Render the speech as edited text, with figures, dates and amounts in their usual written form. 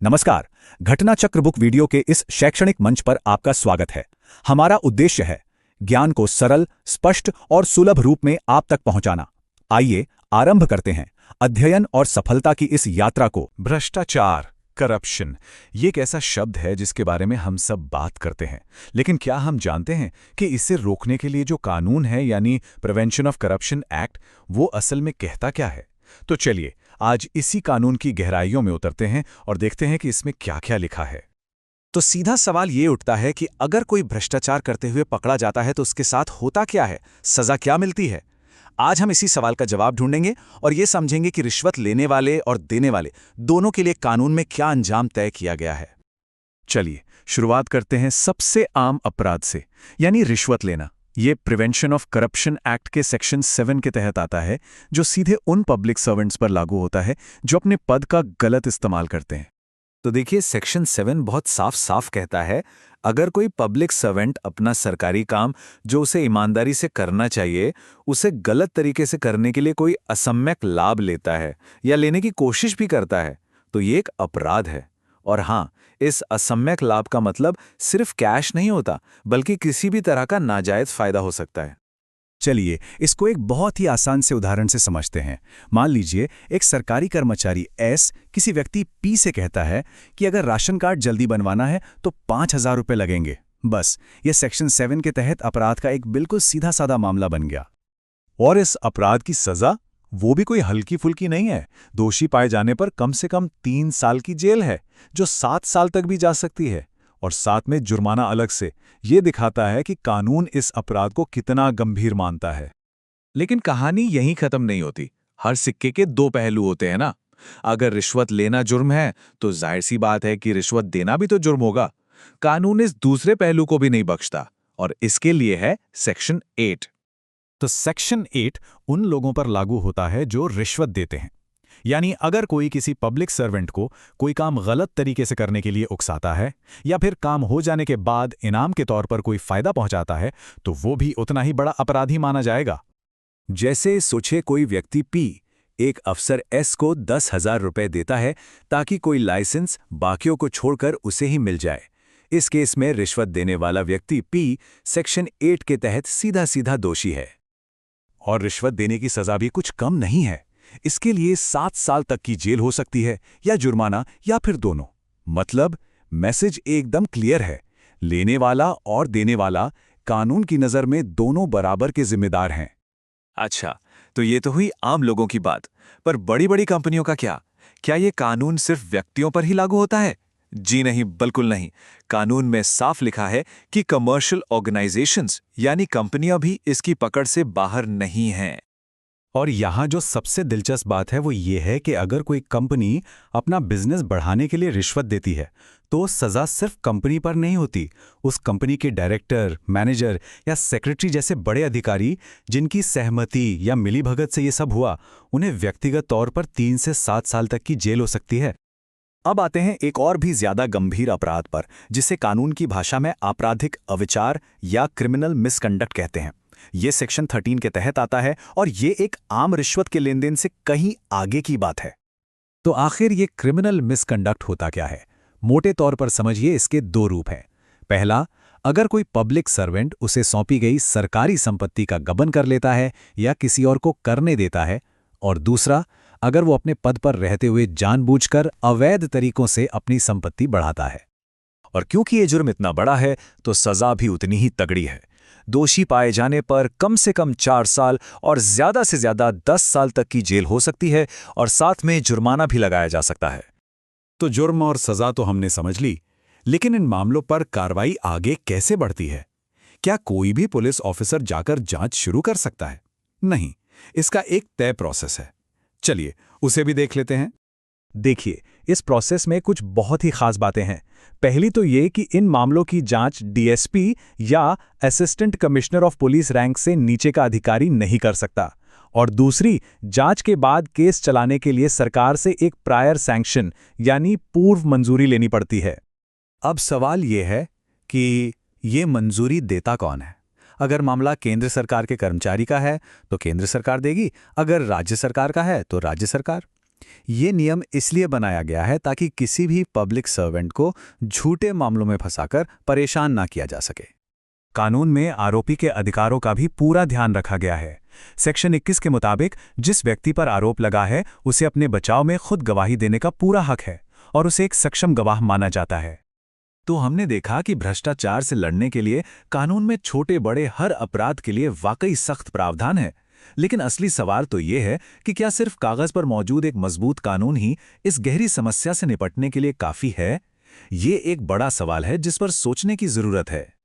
नमस्कार। घटना चक्र बुक वीडियो के इस शैक्षणिक मंच पर आपका स्वागत है। हमारा उद्देश्य है ज्ञान को सरल, स्पष्ट और सुलभ रूप में आप तक पहुंचाना। आइए आरंभ करते हैं अध्ययन और सफलता की इस यात्रा को। भ्रष्टाचार, करप्शन, ये एक ऐसा शब्द है जिसके बारे में हम सब बात करते हैं, लेकिन क्या हम जानते हैं कि इसे रोकने के लिए जो कानून है यानी प्रिवेंशन ऑफ करप्शन एक्ट, वो असल में कहता क्या है? तो चलिए आज इसी कानून की गहराइयों में उतरते हैं और देखते हैं कि इसमें क्या-क्या लिखा है। तो सीधा सवाल ये उठता है कि अगर कोई भ्रष्टाचार करते हुए पकड़ा जाता है तो उसके साथ होता क्या है, सजा क्या मिलती है? आज हम इसी सवाल का जवाब ढूंढेंगे और ये समझेंगे कि रिश्वत लेने वाले और देने वाले दोनों के लिए कानून में क्या अंजाम तय किया गया है। चलिए शुरुआत करते हैं सबसे आम अपराध से, यानी रिश्वत लेना। ये प्रिवेंशन ऑफ करप्शन एक्ट के सेक्शन 7 के तहत आता है, जो सीधे उन पब्लिक सर्वेंट्स पर लागू होता है जो अपने पद का गलत इस्तेमाल करते हैं। तो देखिए, सेक्शन 7 बहुत साफ साफ कहता है, अगर कोई पब्लिक सर्वेंट अपना सरकारी काम जो उसे ईमानदारी से करना चाहिए, उसे गलत तरीके से करने के लिए कोई असम्यक लाभ लेता है या लेने की कोशिश भी करता है, तो ये एक अपराध है। और हाँ, इस असम्यक लाभ का मतलब सिर्फ कैश नहीं होता, बल्कि किसी भी तरह का नाजायज फायदा हो सकता है। चलिए इसको एक बहुत ही आसान से उदाहरण से समझते हैं। मान लीजिए एक सरकारी कर्मचारी एस किसी व्यक्ति पी से कहता है कि अगर राशन कार्ड जल्दी बनवाना है तो 5,000 रुपये लगेंगे। बस ये सेक्शन 7 के तहत अपराध का एक बिल्कुल सीधा साधा मामला बन गया। और इस अपराध की सजा वो भी कोई हल्की फुल्की नहीं है। दोषी पाए जाने पर कम से कम 3 साल की जेल है, जो 7 साल तक भी जा सकती है, और साथ में जुर्माना अलग से। ये दिखाता है कि कानून इस अपराध को कितना गंभीर मानता है। लेकिन कहानी यहीं खत्म नहीं होती। हर सिक्के के दो पहलू होते हैं ना। अगर रिश्वत लेना जुर्म है तो जाहिर सी बात है कि रिश्वत देना भी तो जुर्म होगा। कानून इस दूसरे पहलू को भी नहीं बख्शता, और इसके लिए है सेक्शन 8। तो सेक्शन 8 उन लोगों पर लागू होता है जो रिश्वत देते हैं। यानी अगर कोई किसी पब्लिक सर्वेंट को कोई काम गलत तरीके से करने के लिए उकसाता है या फिर काम हो जाने के बाद इनाम के तौर पर कोई फायदा पहुंचाता है, तो वो भी उतना ही बड़ा अपराधी माना जाएगा। जैसे सोचे कोई व्यक्ति पी एक अफसर एस को 10,000 रुपए देता है ताकि कोई लाइसेंस बाकियों को छोड़कर उसे ही मिल जाए। इस केस में रिश्वत देने वाला व्यक्ति पी सेक्शन 8 के तहत सीधा सीधा दोषी है। और रिश्वत देने की सजा भी कुछ कम नहीं है। इसके लिए 7 साल तक की जेल हो सकती है या जुर्माना या फिर दोनों। मतलब मैसेज एकदम क्लियर है, लेने वाला और देने वाला कानून की नज़र में दोनों बराबर के जिम्मेदार हैं। अच्छा, तो ये तो हुई आम लोगों की बात, पर बड़ी बड़ी कंपनियों का क्या? क्या ये कानून सिर्फ व्यक्तियों पर ही लागू होता है? जी नहीं, बिल्कुल नहीं। कानून में साफ लिखा है कि कमर्शियल ऑर्गेनाइजेशंस यानी कंपनियां भी इसकी पकड़ से बाहर नहीं हैं। और यहाँ जो सबसे दिलचस्प बात है वो ये है कि अगर कोई कंपनी अपना बिजनेस बढ़ाने के लिए रिश्वत देती है तो सज़ा सिर्फ कंपनी पर नहीं होती। उस कंपनी के डायरेक्टर, मैनेजर या सेक्रेटरी जैसे बड़े अधिकारी जिनकी सहमति या मिलीभगत से ये सब हुआ, उन्हें व्यक्तिगत तौर पर 3 से 7 साल तक की जेल हो सकती है। अब आते हैं एक और भी ज्यादा गंभीर अपराध पर, जिसे कानून की भाषा में आपराधिक अविचार या क्रिमिनल मिसकंडक्ट कहते हैं। ये सेक्शन 13 के तहत आता है और ये एक आम रिश्वत के लेन देन से कहीं आगे की बात है। तो आखिर ये क्रिमिनल मिसकंडक्ट होता क्या है? मोटे तौर पर समझिए, इसके 2 रूप हैं। पहला, अगर कोई पब्लिक सर्वेंट उसे सौंपी गई सरकारी संपत्ति का गबन कर लेता है या किसी और को करने देता है। और दूसरा, अगर वो अपने पद पर रहते हुए जानबूझकर अवैध तरीकों से अपनी संपत्ति बढ़ाता है। और क्योंकि ये जुर्म इतना बड़ा है तो सजा भी उतनी ही तगड़ी है। दोषी पाए जाने पर कम से कम 4 साल और ज्यादा से ज्यादा 10 साल तक की जेल हो सकती है और साथ में जुर्माना भी लगाया जा सकता है। तो जुर्म और सजा तो हमने समझ ली, लेकिन इन मामलों पर कार्रवाई आगे कैसे बढ़ती है? क्या कोई भी पुलिस ऑफिसर जाकर जांच शुरू कर सकता है? नहीं, इसका एक तय प्रोसेस है। चलिए उसे भी देख लेते हैं। देखिए, इस प्रोसेस में कुछ बहुत ही खास बातें हैं। पहली तो ये कि इन मामलों की जांच डीएसपी या assistant commissioner of police rank से नीचे का अधिकारी नहीं कर सकता। और दूसरी, जांच के बाद केस चलाने के लिए सरकार से एक प्रायर सैंक्शन यानी पूर्व मंजूरी लेनी पड़ती है। अब सवाल ये है कि ये मंजूरी देता कौन है? अगर मामला केंद्र सरकार के कर्मचारी का है तो केंद्र सरकार देगी, अगर राज्य सरकार का है तो राज्य सरकार। ये नियम इसलिए बनाया गया है ताकि किसी भी पब्लिक सर्वेंट को झूठे मामलों में फंसाकर परेशान ना किया जा सके। कानून में आरोपी के अधिकारों का भी पूरा ध्यान रखा गया है। सेक्शन 21 के मुताबिक जिस व्यक्ति पर आरोप लगा है उसे अपने बचाव में खुद गवाही देने का पूरा हक है और उसे एक सक्षम गवाह माना जाता है। तो हमने देखा कि भ्रष्टाचार से लड़ने के लिए कानून में छोटे बड़े हर अपराध के लिए वाकई सख्त प्रावधान है। लेकिन असली सवाल तो ये है कि क्या सिर्फ कागज पर मौजूद एक मजबूत कानून ही इस गहरी समस्या से निपटने के लिए काफी है? ये एक बड़ा सवाल है जिस पर सोचने की जरूरत है।